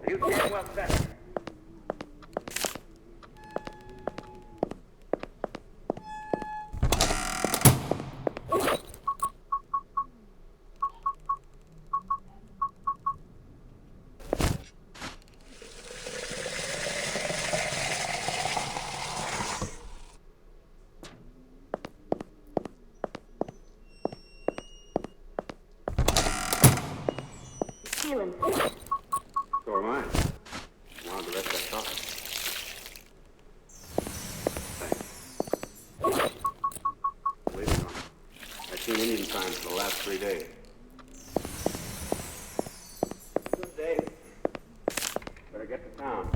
You damn well said it. feeling? So am I. Wanted to rest that coffee. Thanks. Waiting on it. I've seen Indian signs for the last 3 days. Good day. Better get to town.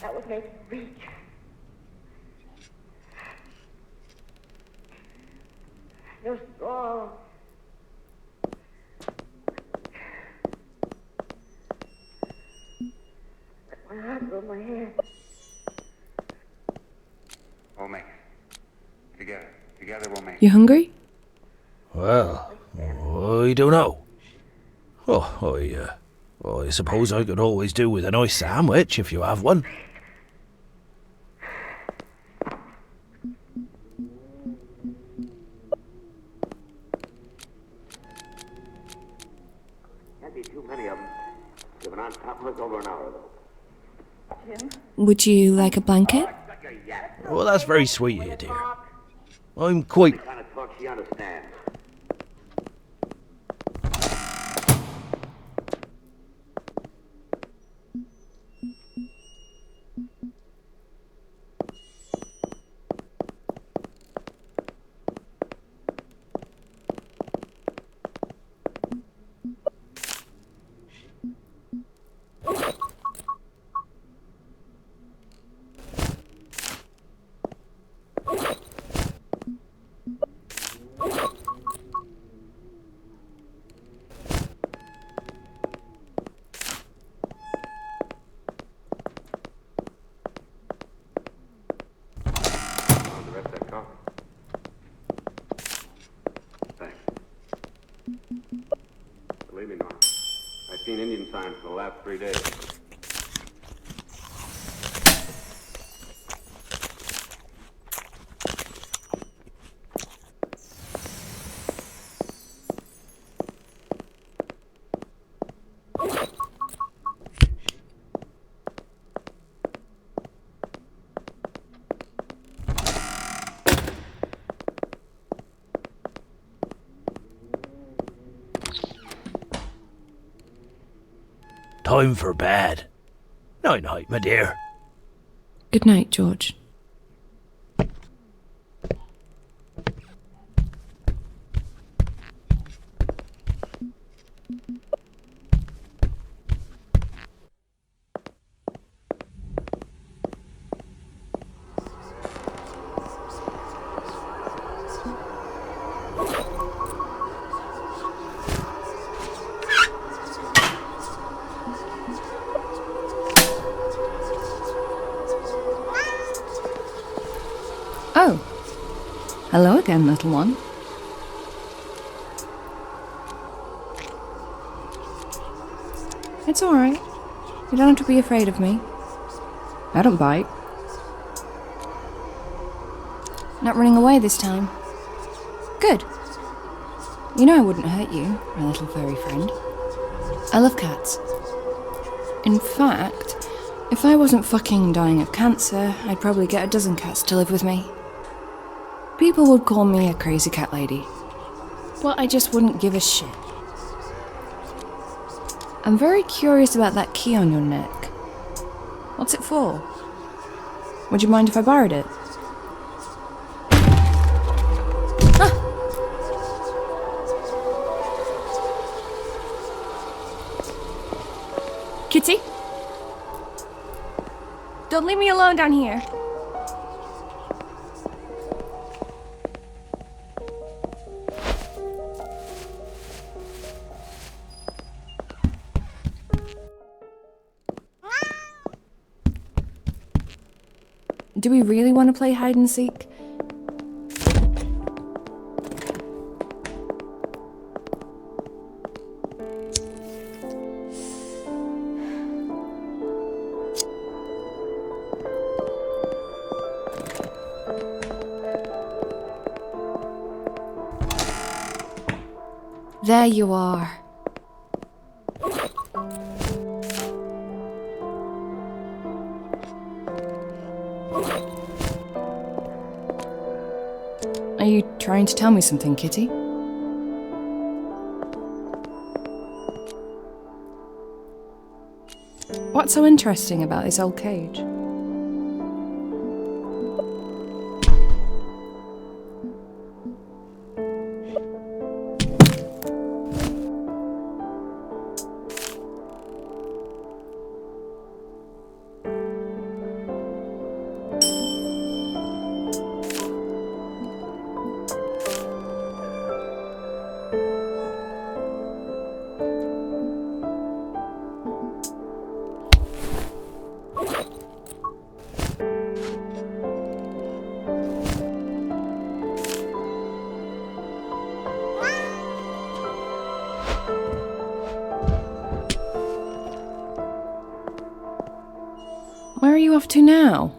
That was my reach. You're strong. My heart broke my hand. We'll make it. Together. Together we'll make it. You hungry? Well, I don't know. I suppose I could always do with a nice sandwich if you have one. Can't be too many of them. Given on top of us over an hour, though. Jim? Would you like a blanket? Shut your yap. Well, that's very sweet of you, dear. I'm quite... The kind of talk she understands. Wanted to rest that coffee. Thanks. Believe me, Norm. I've seen Indian signs for the last 3 days. Time for bed. Night-night, my dear. Good night, George. Oh. Hello again, little one. It's alright. You don't have to be afraid of me. I don't bite. Not running away this time. Good. You know I wouldn't hurt you, my little furry friend. I love cats. In fact, if I wasn't fucking dying of cancer, I'd probably get a dozen cats to live with me. People would call me a crazy cat lady, but I just wouldn't give a shit. I'm very curious about that key on your neck. What's it for? Would you mind if I borrowed it? Ah! Kitty? Don't leave me alone down here. Do we really want to play hide and seek? There you are. Are you trying to tell me something, Kitty? What's so interesting about this old cage? Where are you off to now?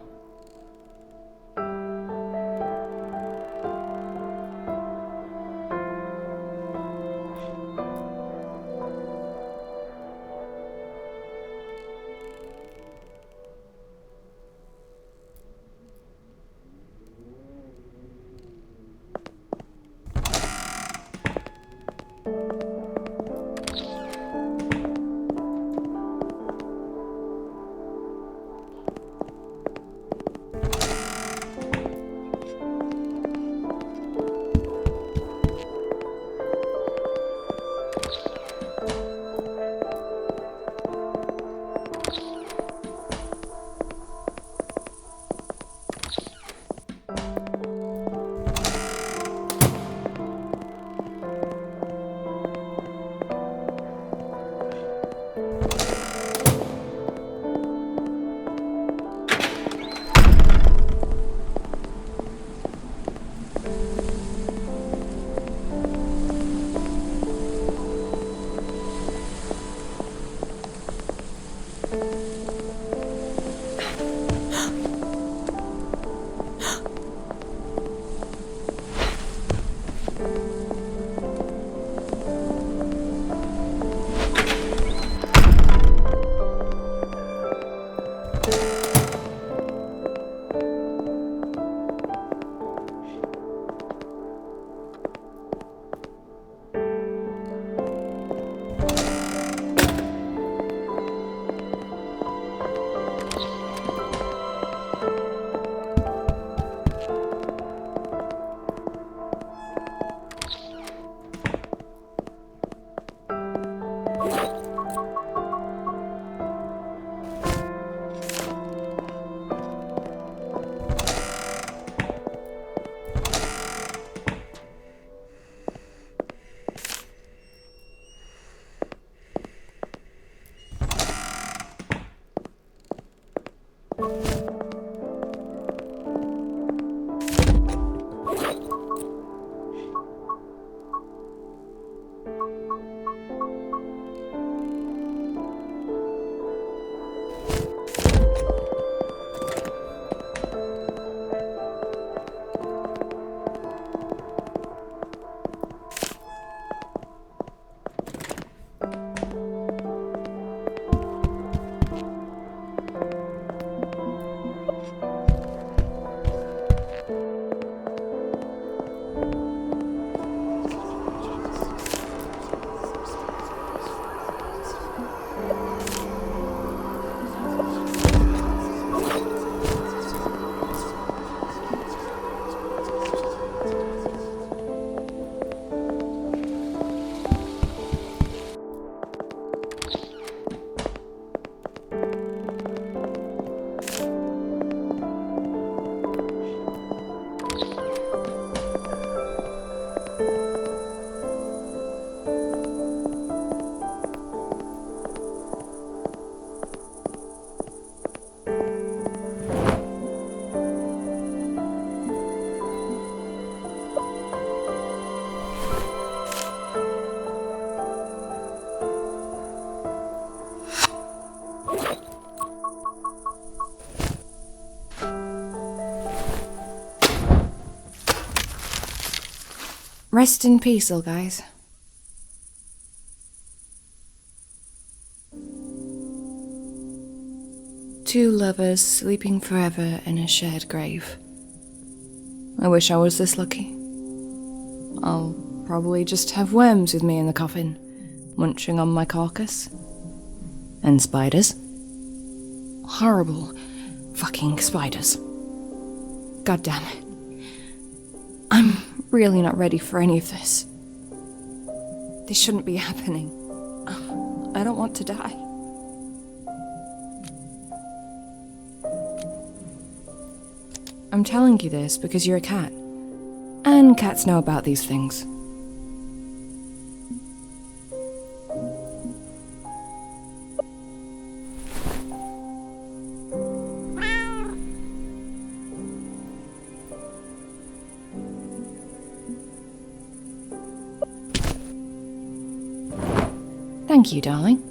Rest in peace, little guys. Two lovers sleeping forever in a shared grave. I wish I was this lucky. I'll probably just have worms with me in the coffin, munching on my carcass. And spiders. Horrible fucking spiders. God damn it. I'm really not ready for any of this. This shouldn't be happening. I don't want to die. I'm telling you this because you're a cat. And cats know about these things. Thank you, darling.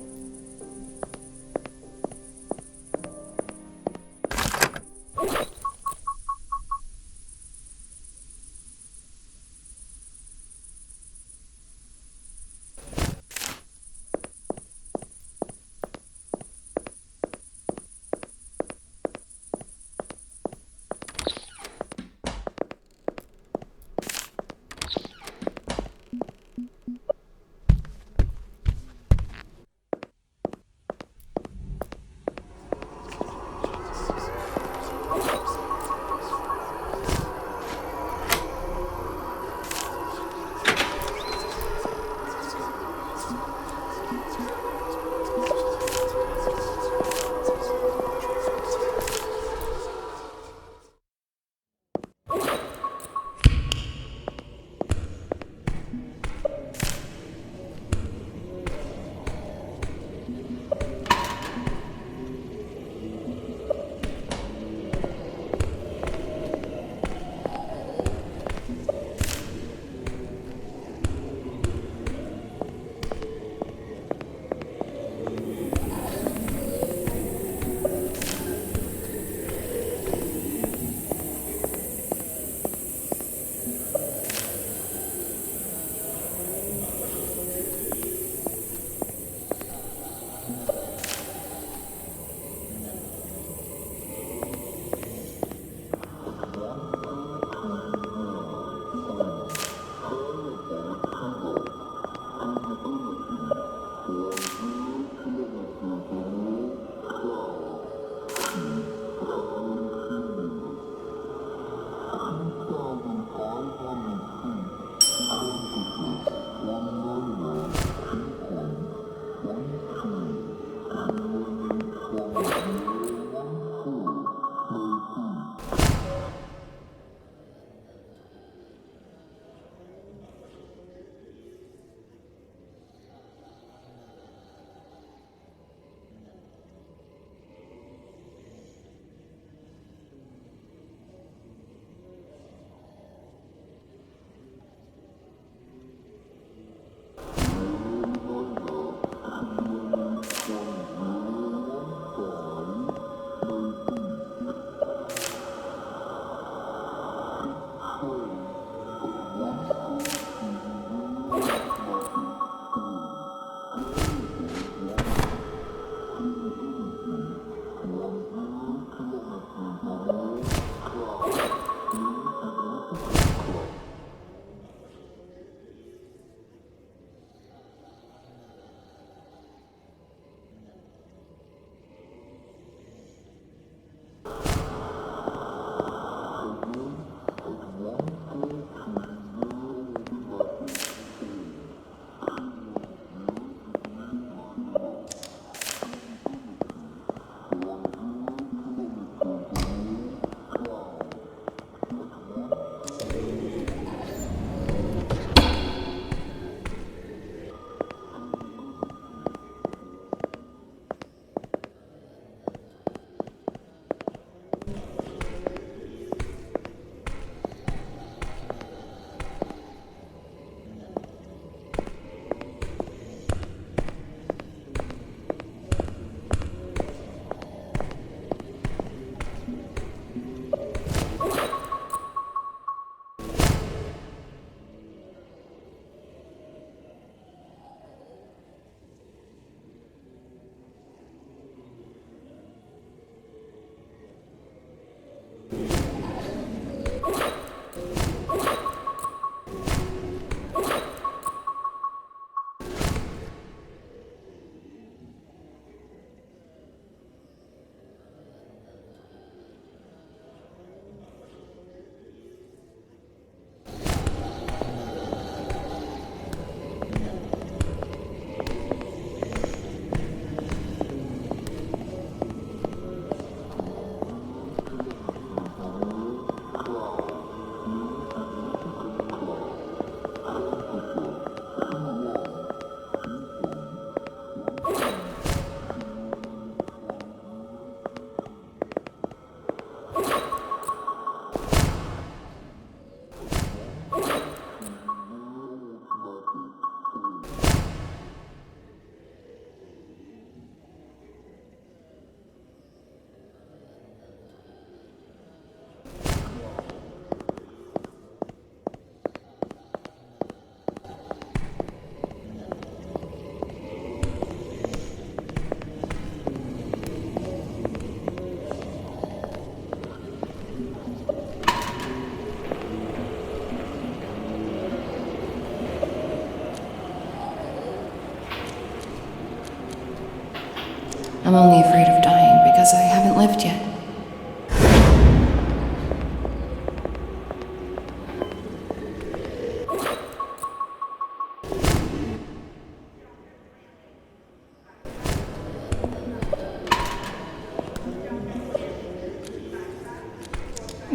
I'm only afraid of dying because I haven't lived yet.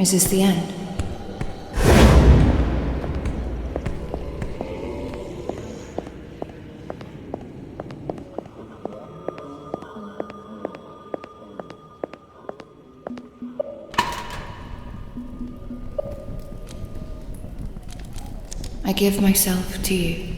Is this the end? I give myself to you.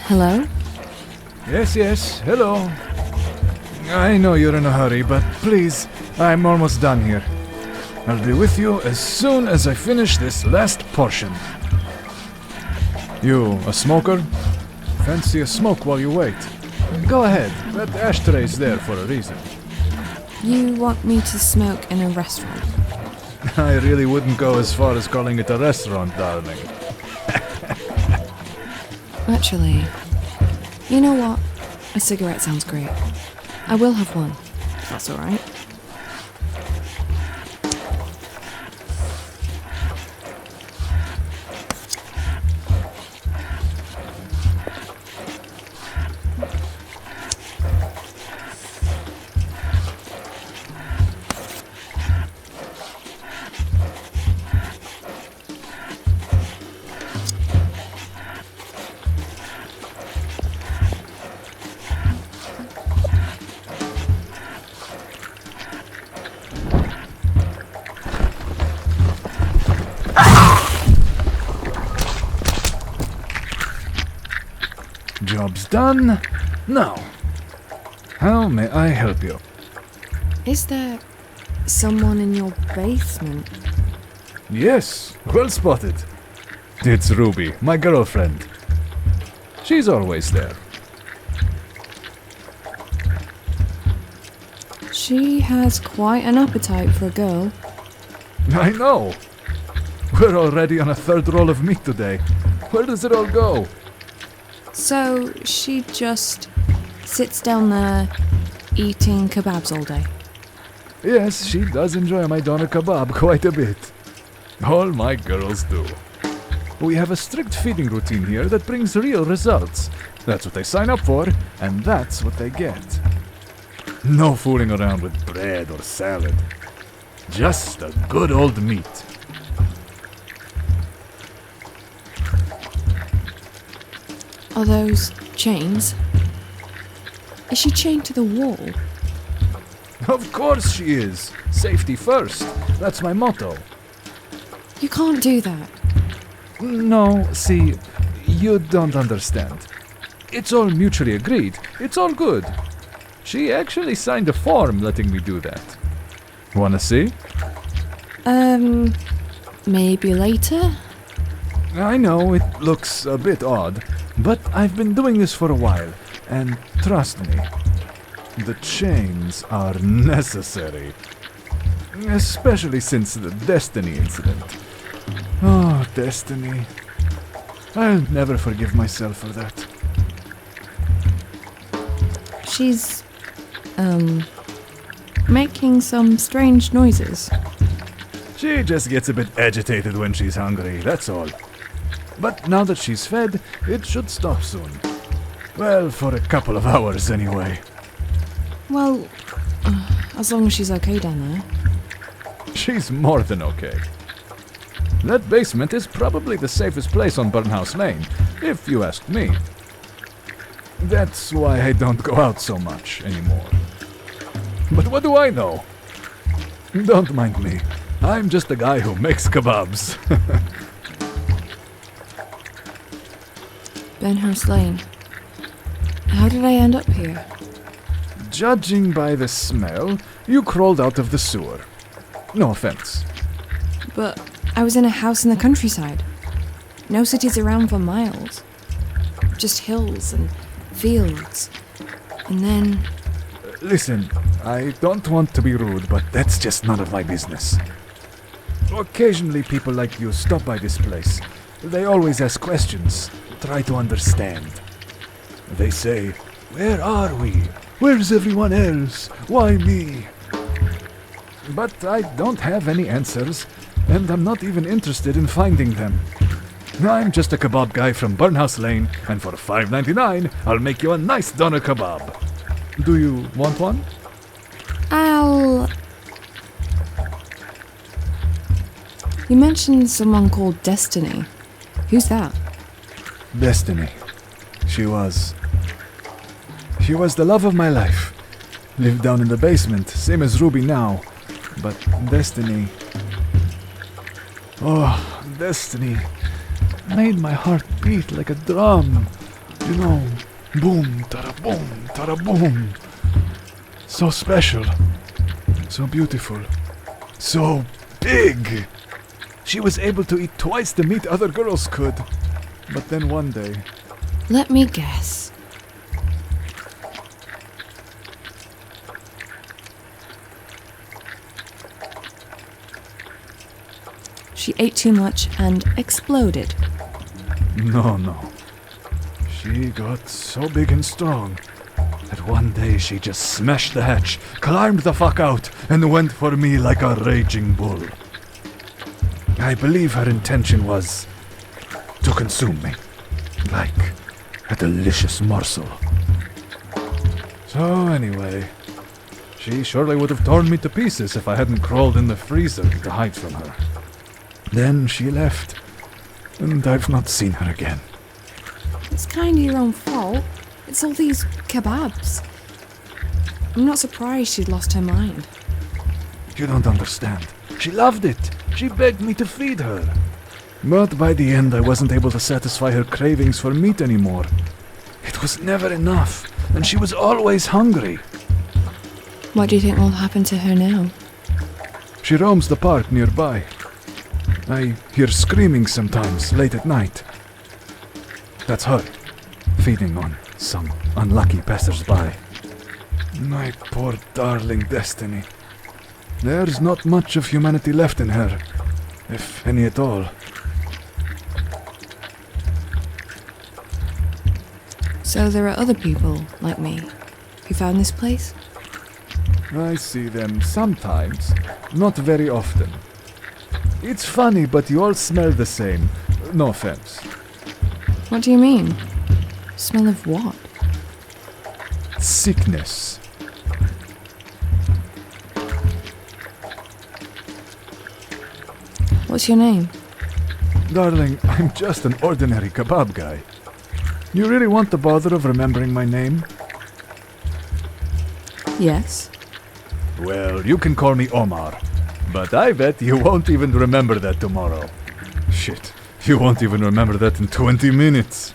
Hello? Yes, hello. I know you're in a hurry, but please, I'm almost done here. I'll be with you as soon as I finish this last portion. You a smoker? Fancy a smoke while you wait? Go ahead, that ashtray's there for a reason. You want me to smoke in a restaurant? I really wouldn't go as far as calling it a restaurant, darling. Actually, you know what? A cigarette sounds great. I will have one, if that's alright. Job's done. Now, how may I help you? Is there someone in your basement? Yes, well spotted. It's Ruby, my girlfriend. She's always there. She has quite an appetite for a girl. I know. We're already on a third roll of meat today. Where does it all go? So she just sits down there eating kebabs all day. Yes, she does enjoy my doner kebab quite a bit. All my girls do. We have a strict feeding routine here that brings real results. That's what they sign up for, and that's what they get. No fooling around with bread or salad. Just a good old meat. Are those chains? Is she chained to the wall? Of course she is. Safety first. That's my motto. You can't do that. No, see, you don't understand. It's all mutually agreed. It's all good. She actually signed a form letting me do that. Wanna see? Maybe later? I know it looks a bit odd, but I've been doing this for a while, and trust me, the chains are necessary. Especially since the Destiny incident. Oh, Destiny. I'll never forgive myself for that. She's, making some strange noises. She just gets a bit agitated when she's hungry, that's all. But now that she's fed, it should stop soon. Well, for a couple of hours anyway. Well, as long as she's okay down there. She's more than okay. That basement is probably the safest place on Burnhouse Lane, if you ask me. That's why I don't go out so much anymore. But what do I know? Don't mind me. I'm just a guy who makes kebabs. Burnhouse Lane. How did I end up here? Judging by the smell, you crawled out of the sewer. No offense. But I was in a house in the countryside. No cities around for miles. Just hills and fields. And then... Listen, I don't want to be rude, but that's just none of my business. Occasionally people like you stop by this place. They always ask questions, try to understand. They say, "Where are we? Where's everyone else? Why me?" But I don't have any answers, and I'm not even interested in finding them. I'm just a kebab guy from Burnhouse Lane, and for $5.99, I'll make you a nice doner kebab. Do you want one? You mentioned someone called Destiny. Who's that? Destiny. She was the love of my life. Lived down in the basement, same as Ruby now. But Destiny... Oh, Destiny made my heart beat like a drum. You know, boom, tada-boom, tada-boom. So special. So beautiful. So big. She was able to eat twice the meat other girls could. But then one day... Let me guess. She ate too much and exploded. No. She got so big and strong that one day she just smashed the hatch, climbed the fuck out, and went for me like a raging bull. I believe her intention was to consume me, like a delicious morsel. So anyway, she surely would have torn me to pieces if I hadn't crawled in the freezer to hide from her. Then she left, and I've not seen her again. It's kind of your own fault. It's all these kebabs. I'm not surprised she'd lost her mind. You don't understand. She loved it. She begged me to feed her. But by the end, I wasn't able to satisfy her cravings for meat anymore. It was never enough, and she was always hungry. What do you think will happen to her now? She roams the park nearby. I hear screaming sometimes late at night. That's her, feeding on some unlucky passers-by. My poor darling Destiny. There's not much of humanity left in her, if any at all. So there are other people like me who found this place? I see them sometimes, not very often. It's funny, but you all smell the same. No offense. What do you mean? Smell of what? Sickness. What's your name? Darling, I'm just an ordinary kebab guy. You really want the bother of remembering my name? Yes. Well, you can call me Omar. But I bet you won't even remember that tomorrow. Shit, you won't even remember that in 20 minutes.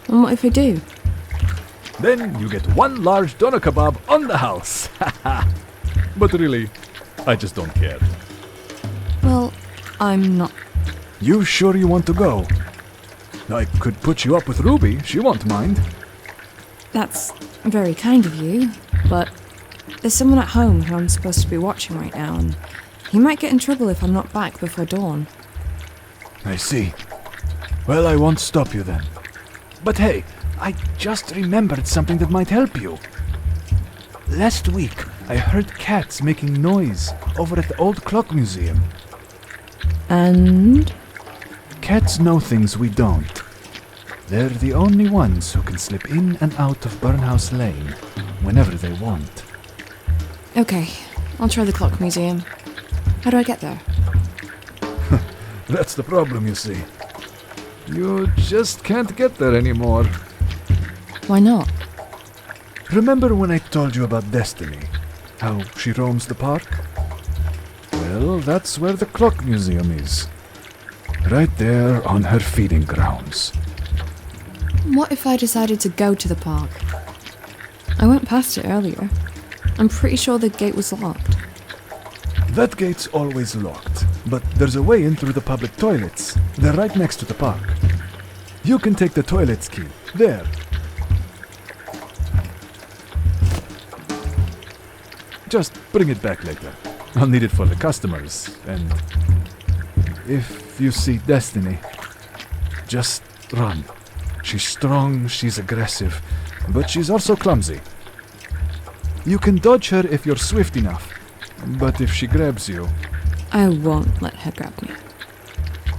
And what if I do? Then you get one large doner kebab on the house. But really, I just don't care. Well, I'm not. You sure you want to go? I could put you up with Ruby. She won't mind. That's very kind of you, but there's someone at home who I'm supposed to be watching right now, and he might get in trouble if I'm not back before dawn. I see. Well, I won't stop you then. But hey, I just remembered something that might help you. Last week, I heard cats making noise over at the old clock museum. And? Cats know things we don't. They're the only ones who can slip in and out of Burnhouse Lane whenever they want. Okay, I'll try the clock museum. How do I get there? That's the problem, you see. You just can't get there anymore. Why not? Remember when I told you about Destiny? How she roams the park? Well, that's where the clock museum is. Right there on her feeding grounds. What if I decided to go to the park? I went past it earlier. I'm pretty sure the gate was locked. That gate's always locked, but there's a way in through the public toilets. They're right next to the park. You can take the toilet's key. There. Just bring it back later. I'll need it for the customers, and if you see Destiny, just run. She's strong, she's aggressive, but she's also clumsy. You can dodge her if you're swift enough, but if she grabs you... I won't let her grab me.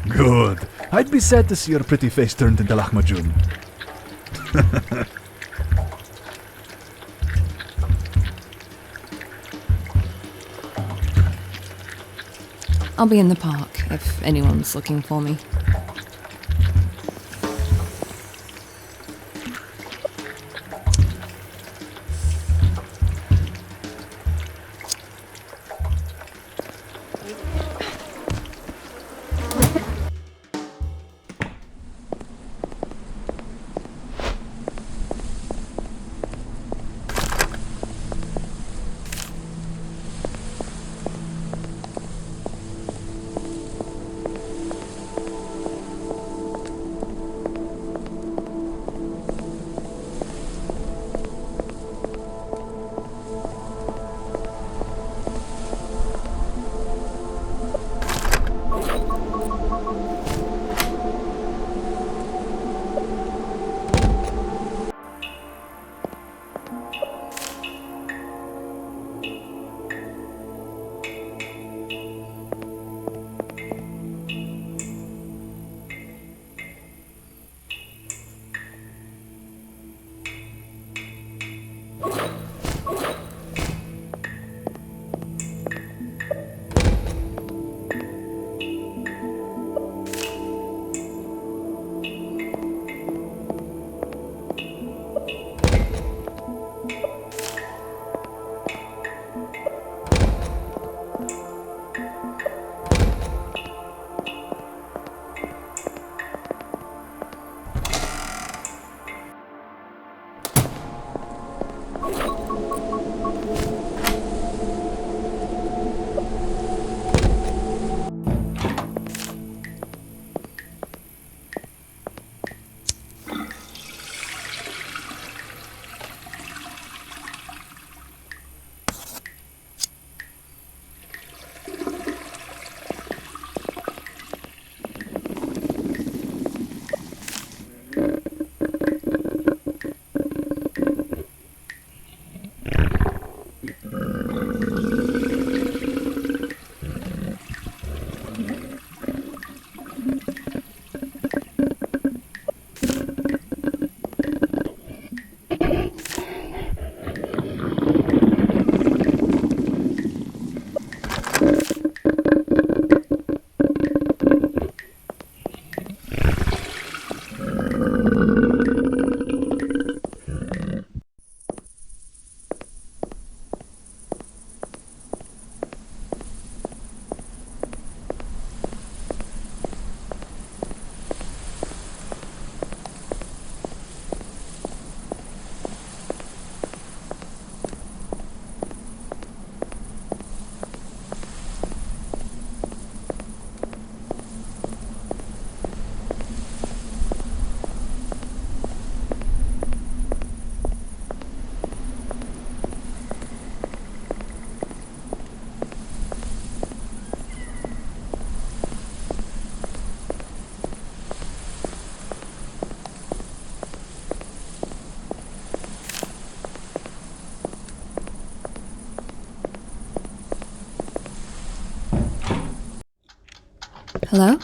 Good. I'd be sad to see your pretty face turned into lahmacun. I'll be in the park if anyone's looking for me. Hello?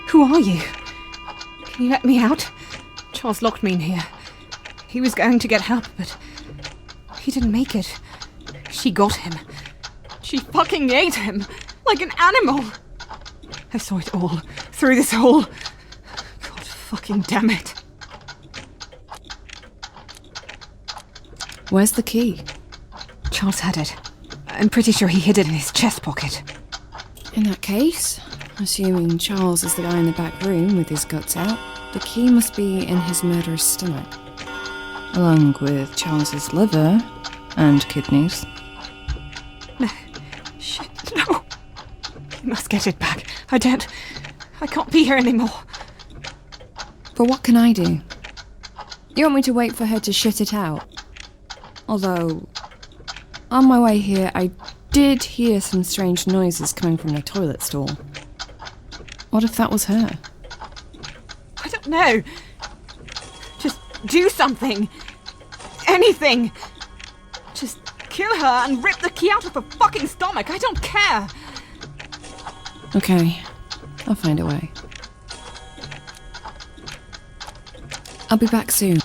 Who are you? Can you let me out? Charles locked me in here. He was going to get help, but he didn't make it. She got him. She fucking ate him like an animal. I saw it all through this hole. God fucking damn it. Where's the key? Charles had it. I'm pretty sure he hid it in his chest pocket. In that case, assuming Charles is the guy in the back room with his guts out, the key must be in his murderer's stomach, along with Charles's liver and kidneys. No. Shit, no. You must get it back. I can't be here anymore. But what can I do? You want me to wait for her to shit it out? Although, on my way here, I did hear some strange noises coming from the toilet stall. What if that was her? I don't know. Just do something. Anything. Just kill her and rip the key out of her fucking stomach. I don't care. Okay, I'll find a way. I'll be back soon.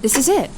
This is it.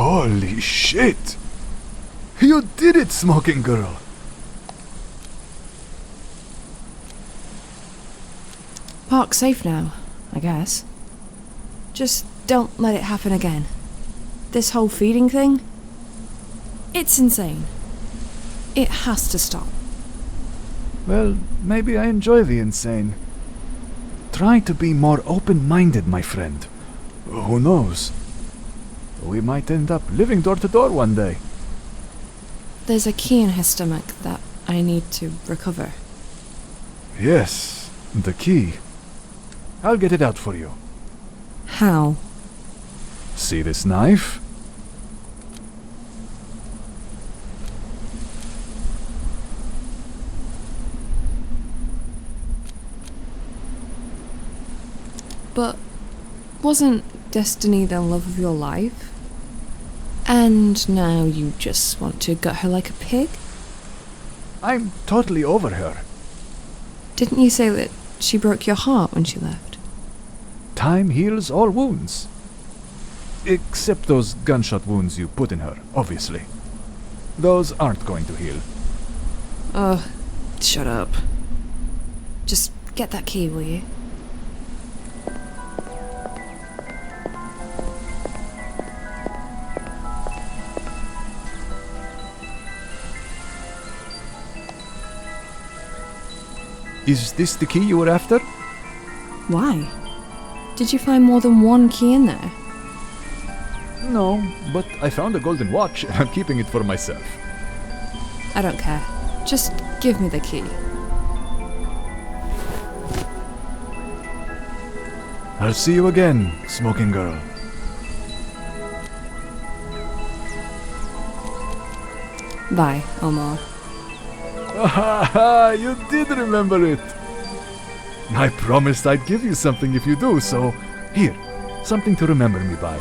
Holy shit! You did it, smoking girl! Park's safe now, I guess. Just don't let it happen again. This whole feeding thing? It's insane. It has to stop. Well, maybe I enjoy the insane. Try to be more open-minded, my friend. Who knows? We might end up living door to door one day. There's a key in her stomach that I need to recover. Yes, the key. I'll get it out for you. How? See this knife? But wasn't Destiny the love of your life? And now you just want to gut her like a pig? I'm totally over her. Didn't you say that she broke your heart when she left? Time heals all wounds. Except those gunshot wounds you put in her, obviously. Those aren't going to heal. Oh, shut up. Just get that key, will you? Is this the key you were after? Why? Did you find more than one key in there? No, but I found a golden watch and I'm keeping it for myself. I don't care. Just give me the key. I'll see you again, smoking girl. Bye, Omar. Ah, you did remember it. I promised I'd give you something if you do, so here, something to remember me by.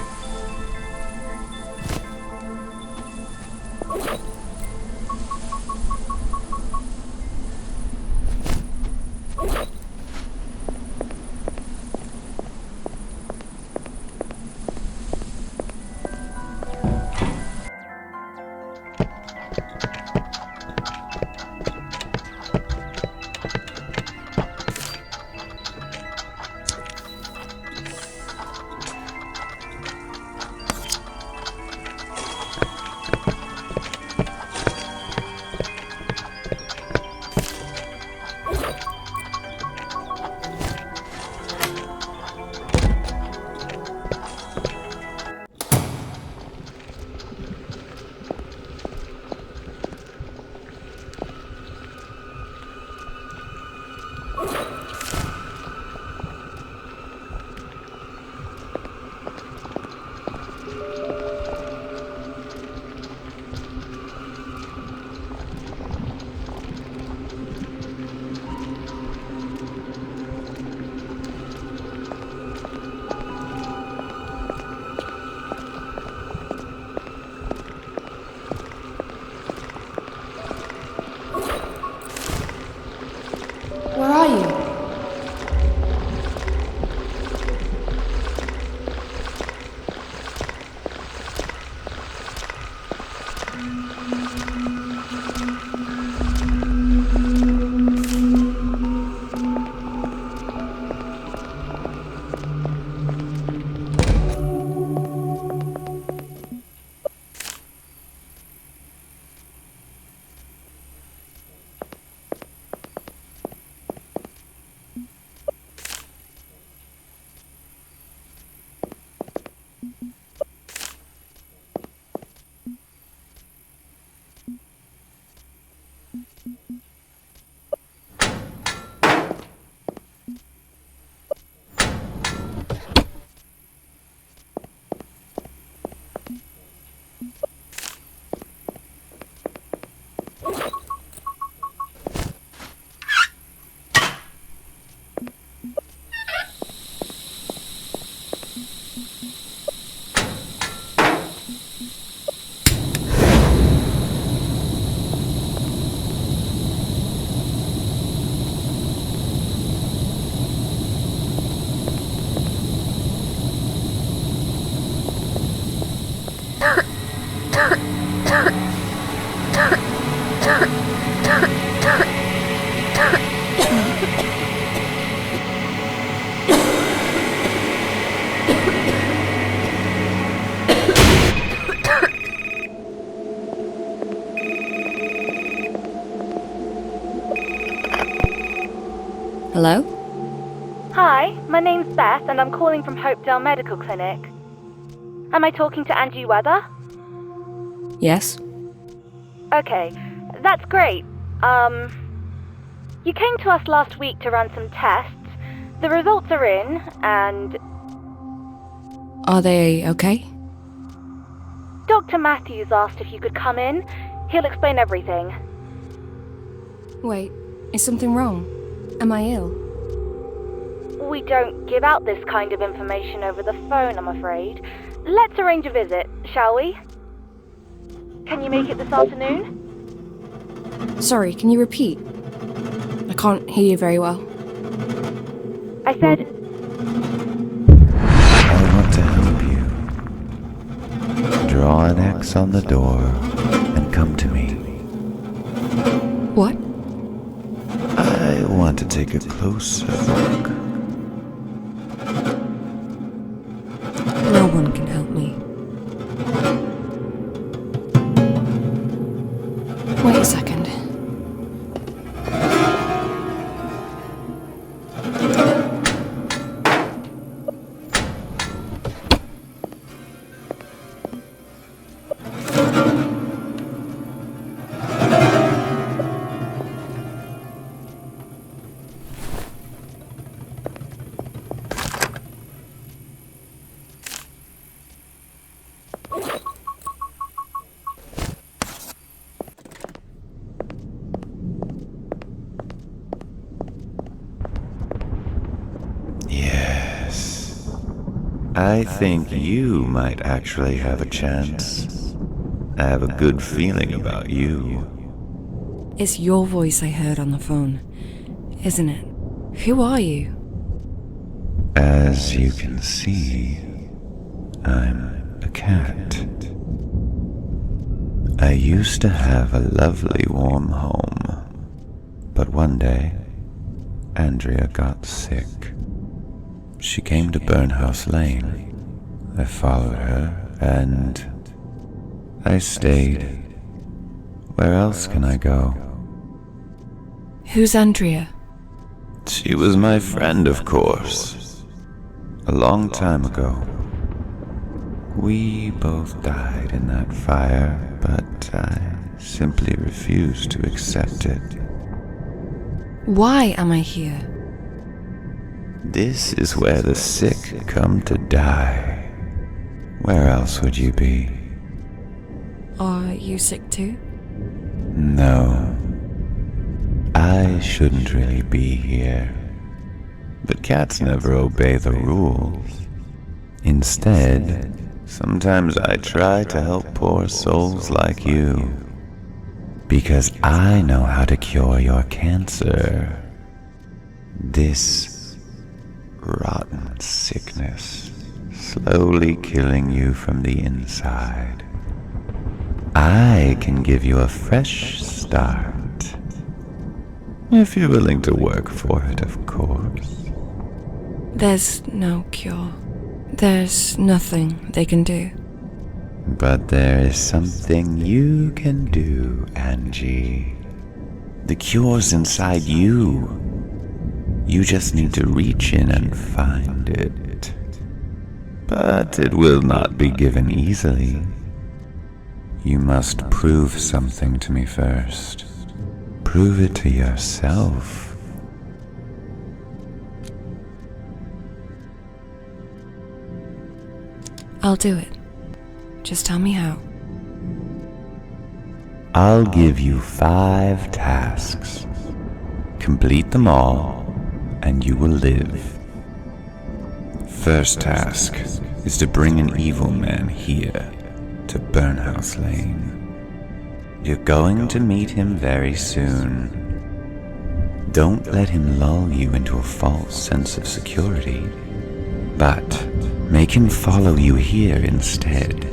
Where are you? Hello? Hi, my name's Beth and I'm calling from Hopedale Medical Clinic. Am I talking to Angie Weather? Yes? Okay, that's great. You came to us last week to run some tests. The results are in, and Are they okay? Dr. Matthews asked if you could come in. He'll explain everything. Wait, is something wrong? Am I ill? We don't give out this kind of information over the phone, I'm afraid. Let's arrange a visit, shall we? Can you make it this afternoon? Sorry, can you repeat? I can't hear you very well. I said, I want to help you. Draw an X on the door and come to me. What? I want to take a closer look. No one can help me. Wait a second. Yes. I think you might actually have a chance. I have a good feeling about you. It's your voice I heard on the phone, isn't it? Who are you? As you can see, I'm a cat. I used to have a lovely warm home, but one day, Andrea got sick. She came to Burnhouse Lane. I followed her, and I stayed. Where else can I go? Who's Andrea? She was my friend, of course. A long time ago. We both died in that fire, but I simply refused to accept it. Why am I here? This is where the sick come to die. Where else would you be? Are you sick too? No. I shouldn't really be here. But cats never obey the rules. Instead, sometimes I try to help poor souls like you. Because I know how to cure your cancer. This rotten sickness, slowly killing you from the inside. I can give you a fresh start. If you're willing to work for it, of course. There's no cure. There's nothing they can do. But there is something you can do, Angie. The cure's inside you. You just need to reach in and find it. But it will not be given easily. You must prove something to me first. Prove it to yourself. I'll do it. Just tell me how. I'll give you 5 tasks. Complete them all, and you will live. First task is to bring an evil man here to Burnhouse Lane. You're going to meet him very soon. Don't let him lull you into a false sense of security, but make him follow you here instead.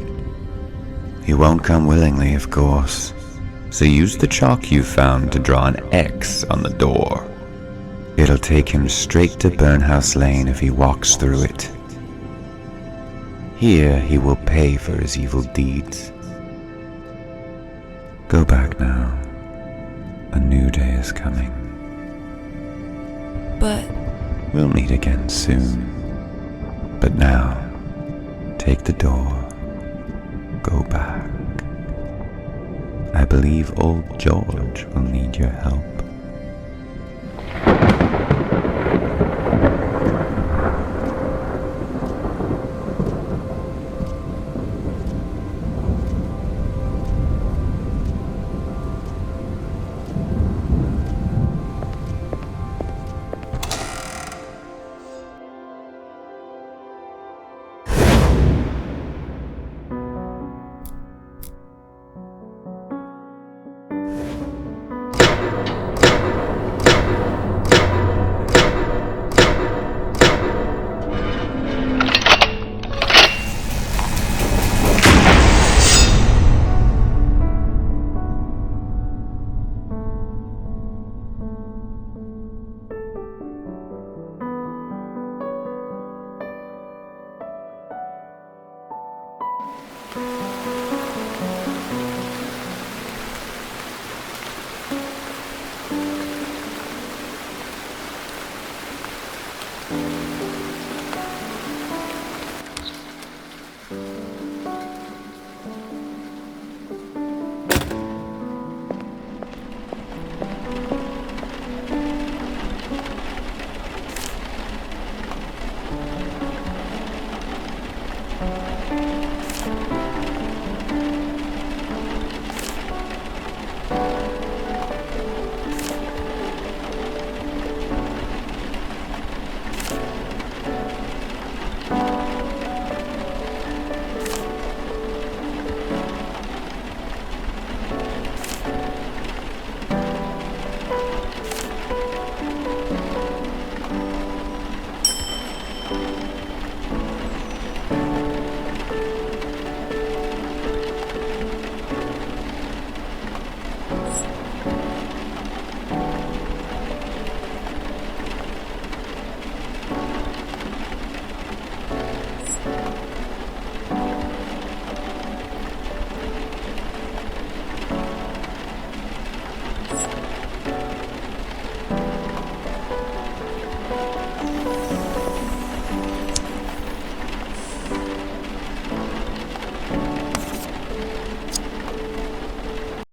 He won't come willingly, of course, so use the chalk you found to draw an X on the door. It'll take him straight to Burnhouse Lane if he walks through it. Here he will pay for his evil deeds. Go back now. A new day is coming. But We'll meet again soon. But now, take the door. Go back. I believe old George will need your help.